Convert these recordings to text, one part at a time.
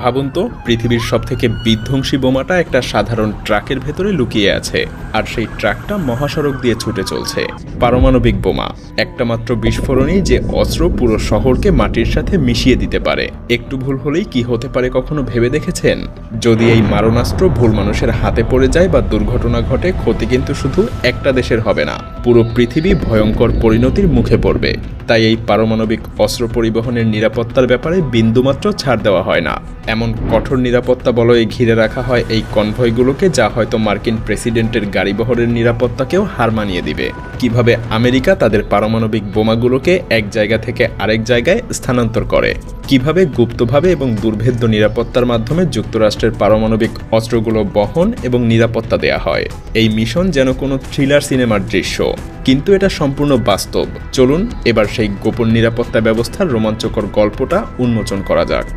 ভাবুন তো, পৃথিবীর সবথেকে বিধ্বংসী বোমাটা একটা সাধারণ ট্রাকের ভেতরে লুকিয়ে আছে, আর সেই ট্রাকটা মহাসড়ক দিয়ে ছুটে চলছে। পারমাণবিক বোমা, একটা মাত্র বিস্ফোরণেই যে অস্ত্র পুরো শহরকে মাটির সাথে মিশিয়ে দিতে পারে। একটু ভুল হলেই কি হতে পারে কখনো ভেবে দেখেছেন? যদি এই মারণাস্ত্র ভুল মানুষের হাতে পড়ে যায় বা দুর্ঘটনা ঘটে, ক্ষতি কিন্তু শুধু একটা দেশের হবে না, পুরো পৃথিবী ভয়ঙ্কর পরিণতির মুখে পড়বে। তাই এই পারমাণবিক অস্ত্র পরিবহনের নিরাপত্তার ব্যাপারে বিন্দুমাত্র ছাড় দেওয়া হয় না। এমন কঠোর নিরাপত্তা বলয়ে ঘিরে রাখা হয় এই কনভয়গুলোকে, যা হয়তো মার্কিন প্রেসিডেন্টের গাড়িবহরের নিরাপত্তাকেও হার মানিয়ে দিবে। কিভাবে আমেরিকা তাদের পারমাণবিক বোমাগুলোকে এক জায়গা থেকে আরেক জায়গায় স্থানান্তর করে, কিভাবে গুপ্তভাবে এবং দুর্ভেদ্য নিরাপত্তার মাধ্যমে যুক্তরাষ্ট্রের পারমাণবিক অস্ত্রগুলো বহন এবং নিরাপত্তা দেয়া হয়। এই মিশন যেন কোনো থ্রিলার সিনেমার দৃশ্য, কিন্তু এটা সম্পূর্ণ বাস্তব। চলুন এবার সেই গোপন নিরাপত্তা ব্যবস্থার রোমাঞ্চকর গল্পটা উন্মোচন করা যাক।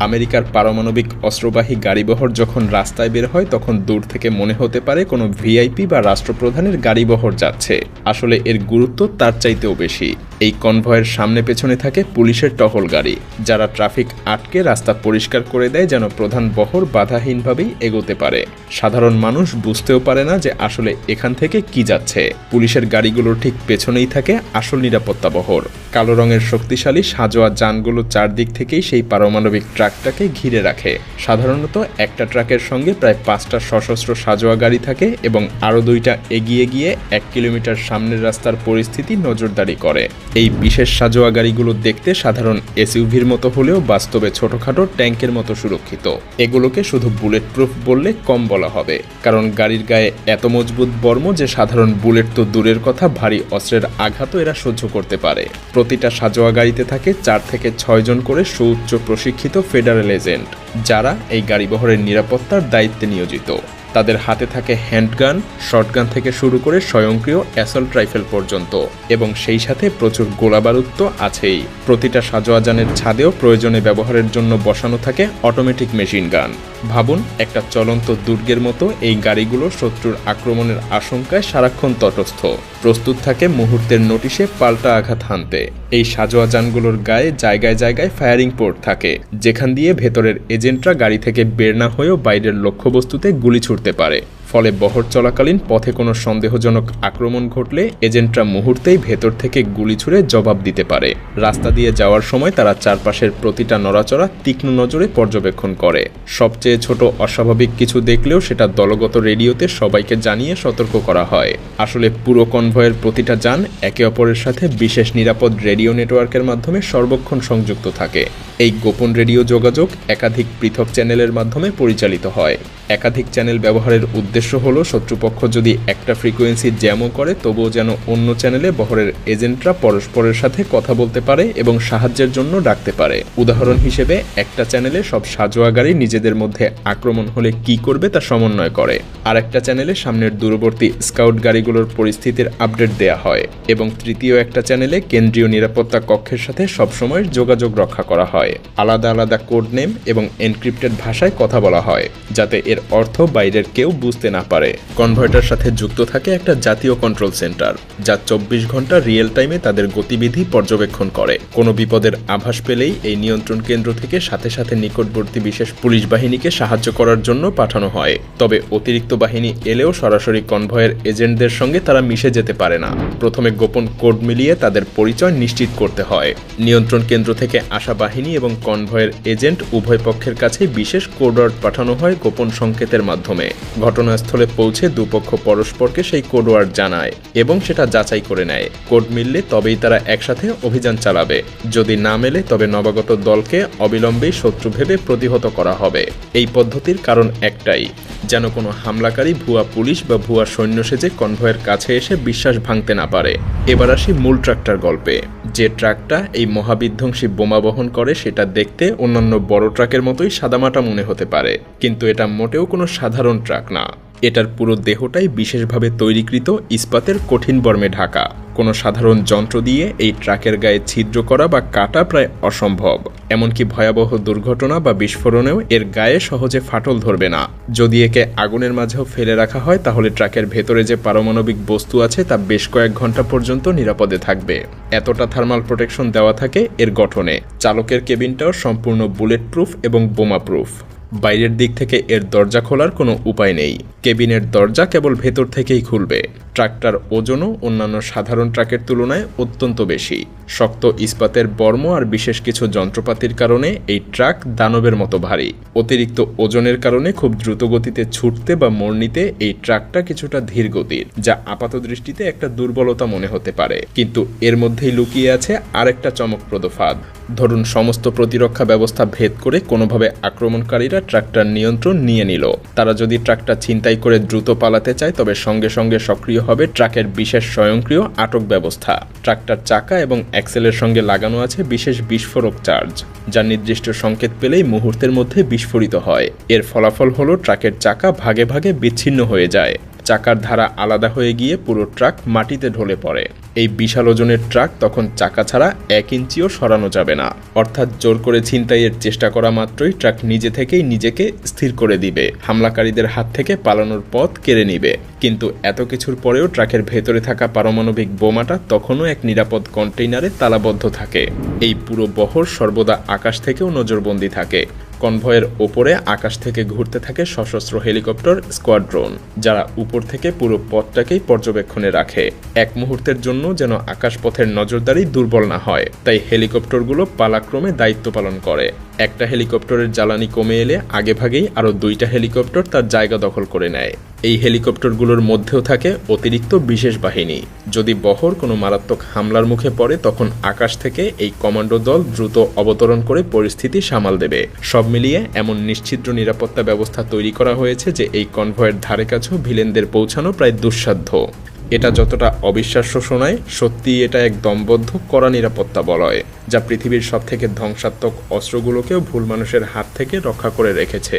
আমেরিকার পারমাণবিক অস্ত্রবাহী গাড়িবহর যখন রাস্তায় বের হয়, তখন দূর থেকে মনে হতে পারে কোনো ভিআইপি বা রাষ্ট্রপ্রধানের গাড়িবহর যাচ্ছে। আসলে এর গুরুত্ব তার চাইতেও বেশি। এই কনভয়ের সামনে পেছনে থাকে পুলিশের টহল গাড়ি, যারা ট্রাফিক আটকে রাস্তা পরিষ্কার করে দেয় যেন প্রধান বহর বাধাহীনভাবেই এগোতে পারে। সাধারণ মানুষ বুঝতেও পারে না যে আসলে এখান থেকে কি যাচ্ছে। পুলিশের গাড়িগুলোর ঠিক পেছনেই থাকে আসল নিরাপত্তা বহর। কালো রঙের শক্তিশালী সাজোয়া যানগুলো চারদিক থেকেই সেই পারমাণবিক ট্রাকটাকে ঘিরে রাখে। সাধারণত একটা ট্রাকের সঙ্গে প্রায় 5টা সশস্ত্র সাজোয়া গাড়ি থাকে এবং আরও 2টা এগিয়ে গিয়ে 1 কিলোমিটার সামনের রাস্তার পরিস্থিতি নজরদারি করে। এই বিশেষ সাজোয়া গাড়িগুলো দেখতে সাধারণ এসইউভির মতো হলেও বাস্তবে ছোটখাটো ট্যাঙ্কের মতো সুরক্ষিত। এগুলোকে শুধু বুলেট প্রুফ বললে কম বলা হবে, কারণ গাড়ির গায়ে এত মজবুত বর্ম যে সাধারণ বুলেট তো দূরের কথা, ভারী অস্ত্রের আঘাতও এরা সহ্য করতে পারে। প্রতিটা সাজোয়া গাড়িতে থাকে 4 থেকে 6 জন করে সুউচ্চ প্রশিক্ষিত ফেডারেল এজেন্ট, যারা এই গাড়িবহরের নিরাপত্তার দায়িত্বে নিয়োজিত। তাদের হাতে থাকে হ্যান্ডগান, শটগান থেকে শুরু করে স্বয়ংক্রিয় অ্যাসল্ট রাইফেল পর্যন্ত, এবং সেই সাথে প্রচুর গোলাবারুদ তো আছেই। প্রতিটা সাজোয়া যানের ছাদেও প্রয়োজনে ব্যবহারের জন্য বসানো থাকে অটোমেটিক মেশিন গান। ভাবুন, একটা চলন্ত দুর্গের মতো এই গাড়িগুলো শত্রুর আক্রমণের আশঙ্কায় সারাক্ষণ তটস্থ, প্রস্তুত থাকে মুহূর্তের নোটিশে পাল্টা আঘাত হানতে। এই সাজোয়া যানগুলোর গায়ে জায়গায় জায়গায় ফায়ারিং পোর্ট থাকে, যেখান দিয়ে ভেতরের এজেন্টরা গাড়ি থেকে বের না হয়েও বাইরের লক্ষ্যবস্তুতে গুলি ছুড়তে পারে। ফলে বহর চলাকালীন পথে কোনো সন্দেহজনক আক্রমণ ঘটলে এজেন্টরা মুহূর্তেই ভেতর থেকে গুলি ছুড়ে জবাব দিতে পারে। রাস্তা দিয়ে যাওয়ার সময় তারা চারপাশের প্রতিটা নড়াচড়া তীক্ষ্ণ নজরে পর্যবেক্ষণ করে। সবচেয়ে ছোট অস্বাভাবিক কিছু দেখলেও সেটা দলগত রেডিওতে সবাইকে জানিয়ে সতর্ক করা হয়। আসলে পুরো কনভয়ের প্রতিটা যান একে অপরের সাথে বিশেষ নিরাপদ রেডিও নেটওয়ার্কের মাধ্যমে সর্বক্ষণ সংযুক্ত থাকে। এই গোপন রেডিও যোগাযোগ একাধিক পৃথক চ্যানেলের মাধ্যমে পরিচালিত হয়। একাধিক চ্যানেল ব্যবহারের উদ্দেশ্য হলো শত্রুপক্ষ যদি একটা ফ্রিকোয়েন্সি জ্যামও করে, তবুও যেন অন্য চ্যানেলে বহরের এজেন্টরা পরস্পরের সাথে কথা বলতে পারে এবং সাহায্যের জন্য ডাকতে পারে। উদাহরণ হিসেবে, একটা চ্যানেলে সব সাজোয়া গাড়ি নিজেদের মধ্যে আক্রমণ হলে কি করবে তা সমন্বয় করে, আর একটা চ্যানেলে সামনের দূরবর্তী স্কাউট গাড়িগুলোর পরিস্থিতির আপডেট দেয়া হয়, এবং তৃতীয় একটা চ্যানেলে কেন্দ্রীয় নিরাপত্তা কক্ষের সাথে সবসময় যোগাযোগ রক্ষা করা হয়। আলাদা আলাদা কোড নেম এবং এনক্রিপ্টেড ভাষায় কথা বলা হয়, যাতে এর অর্থ বাইরের কেউ বুঝতে না পারে। কনভয়টার সাথে যুক্ত থাকে একটা জাতীয় কন্ট্রোল সেন্টার, যা 24 ঘন্টা রিয়েল টাইমে তাদের গতিবিধি পর্যবেক্ষণ করে। কোনো বিপদের আভাস পেলেই এই নিয়ন্ত্রণ কেন্দ্র থেকে সাথে সাথে নিকটবর্তী বিশেষ পুলিশ বাহিনীকে সাহায্য করার জন্য পাঠানো হয়। তবে অতিরিক্ত বাহিনী এলেও সরাসরি কনভয়ের এজেন্টদের সঙ্গে তারা মিশে যেতে পারে না। প্রথমে গোপন কোড মিলিয়ে তাদের পরিচয় নিশ্চিত করতে হয়। নিয়ন্ত্রণ কেন্দ্র থেকে আসা বাহিনী এবং কনভয়ের এজেন্ট উভয় পক্ষের কাছে বিশেষ কোডওয়ার্ড পাঠানো হয় গোপন সংকেতের মাধ্যমে। ঘটনাস্থলে পৌঁছে দুপক্ষ পরস্পরকে সেই কোডওয়ার্ড জানায় এবং সেটা যাচাই করে নেয়। কোড মিললে তবেই তারা একসাথে অভিযান চালাবে। যদি না মেলে তবে নবাগত দলকে অবিলম্বেই শত্রু ভেবে প্রতিহত করা হবে। এই পদ্ধতির কারণ একটাই, যেন কোনো হামলাকারী ভুয়া পুলিশ বা ভুয়া সৈন্য সেজে কনভয়ের কাছে এসে বিশ্বাস ভাঙতে না পারে। এবার আসি মূল ট্রাকটার গল্পে। যে ট্রাকটা এই মহাবিধ্বংসী বোমা বহন করে, সেটা দেখতে অন্যান্য বড় ট্রাকের মতোই সাদামাটা মনে হতে পারে, কিন্তু এটা মোটেও কোনো সাধারণ ট্রাক না। এটার পুরো দেহটাই বিশেষভাবে তৈরিকৃত ইস্পাতের কঠিন বর্মে ঢাকা। কোনো সাধারণ যন্ত্র দিয়ে এই ট্রাকের গায়ে ছিদ্র করা বা কাটা প্রায় অসম্ভব। এমনকি ভয়াবহ দুর্ঘটনা বা বিস্ফোরণেও এর গায়ে সহজে ফাটল ধরবে না। যদি একে আগুনের মাঝেও ফেলে রাখা হয় তাহলে ট্রাকের ভেতরে যে পারমাণবিক বস্তু আছে তা বেশ কয়েক ঘন্টা পর্যন্ত নিরাপদে থাকবে। এতটা থার্মাল প্রোটেকশন দেওয়া থাকে এর গঠনে। চালকের কেবিনটাও সম্পূর্ণ বুলেট প্রুফ এবং বোমা প্রুফ। বাইরের দিক থেকে এর দরজা খোলার কোনো উপায় নেই। কেবিনের দরজা কেবল ভেতর থেকেই খুলবে। ট্রাকটার ওজনও অন্যান্য সাধারণ ট্রাকের তুলনায় অত্যন্ত বেশি। শক্ত ইস্পাতের বর্ম আর বিশেষ কিছু যন্ত্রপাতির কারণে এই ট্রাক দানবের মতো ভারী। অতিরিক্ত ওজনের কারণে খুব দ্রুত গতিতে ছুটতে বা মোড় নিতে এই ট্রাকটা কিছুটা ধীর গতির, যা আপাত দৃষ্টিতে একটা দুর্বলতা মনে হতে পারে। কিন্তু এর মধ্যেই লুকিয়ে আছে আরেকটা চমকপ্রদ ফাঁদ। ধরুন সমস্ত প্রতিরক্ষা ব্যবস্থা ভেদ করে কোনোভাবে আক্রমণকারীরা ট্রাকটার নিয়ন্ত্রণ নিয়ে নিল। তারা যদি ট্রাকটা ছিনতাই করে দ্রুত পালাতে চায় তবে সঙ্গে সঙ্গে সক্রিয় হবে ট্রাকের বিশেষ স্বয়ংক্রিয় আটক ব্যবস্থা। ট্রাকটার চাকা এবং অ্যাক্সেলের সঙ্গে লাগানো আছে বিশেষ বিস্ফোরক চার্জ, যা নির্দিষ্ট সংকেত পেলেই মুহূর্তের মধ্যে বিস্ফোরিত হয়। এর ফলাফল হলো ট্রাকের চাকা ভাগে ভাগে বিচ্ছিন্ন হয়ে যায়। চাকার ধারা আলাদা হয়ে গিয়ে পুরো ট্রাক মাটিতে ঢলে পড়ে। এই বিশাল ওজনের ট্রাক তখন চাকা ছাড়া 1 ইঞ্চিও সরানো যাবে না। অর্থাৎ জোর করে ছিনতাইয়ের চেষ্টা করা মাত্রই ট্রাক নিজে থেকেই নিজেকে স্থির করে দিবে, হামলাকারীদের হাত থেকে পালানোর পথ কেড়ে নিবে। কিন্তু এত কিছুর পরেও ট্রাকের ভেতরে থাকা পারমাণবিক বোমাটা তখনও এক নিরাপদ কন্টেইনারে তালাবদ্ধ থাকে। এই পুরো বহর সর্বদা আকাশ থেকেও নজরবন্দি থাকে। কনভয়ের ওপরে আকাশ থেকে ঘুরতে থাকে সশস্ত্র হেলিকপ্টার স্কোয়াড্রন, যারা উপর থেকে পুরো পথটাকেই পর্যবেক্ষণে রাখে। এক মুহূর্তের জন্য যেন আকাশপথের নজরদারি দুর্বল না হয়, তাই হেলিকপ্টারগুলো পালাক্রমে দায়িত্ব পালন করে। একটা হেলিকপ্টারের জ্বালানি কমে এলে আগেভাগেই আরও 2টা হেলিকপ্টার তার জায়গা দখল করে নেয়। এই হেলিকপ্টারগুলোর মধ্যেও থাকে অতিরিক্ত বিশেষ বাহিনী। যদি বহর কোনো মারাত্মক হামলার মুখে পড়ে তখন আকাশ থেকে এই কমান্ডো দল দ্রুত অবতরণ করে পরিস্থিতি সামাল দেবে। সব মিলিয়ে এমন নিশ্ছিদ্র নিরাপত্তা ব্যবস্থা তৈরি করা হয়েছে যে এই কনভয়ের ধারে কাছেও ভিলেনদের পৌঁছানো প্রায় দুঃসাধ্য। এটা যতটা অবিশ্বাস্য শোনায়, সত্যিই এটা এক দমবদ্ধ কড়া নিরাপত্তা বলয়, যা পৃথিবীর সবথেকে ধ্বংসাত্মক অস্ত্রগুলোকেও ভুল মানুষের হাত থেকে রক্ষা করে রেখেছে।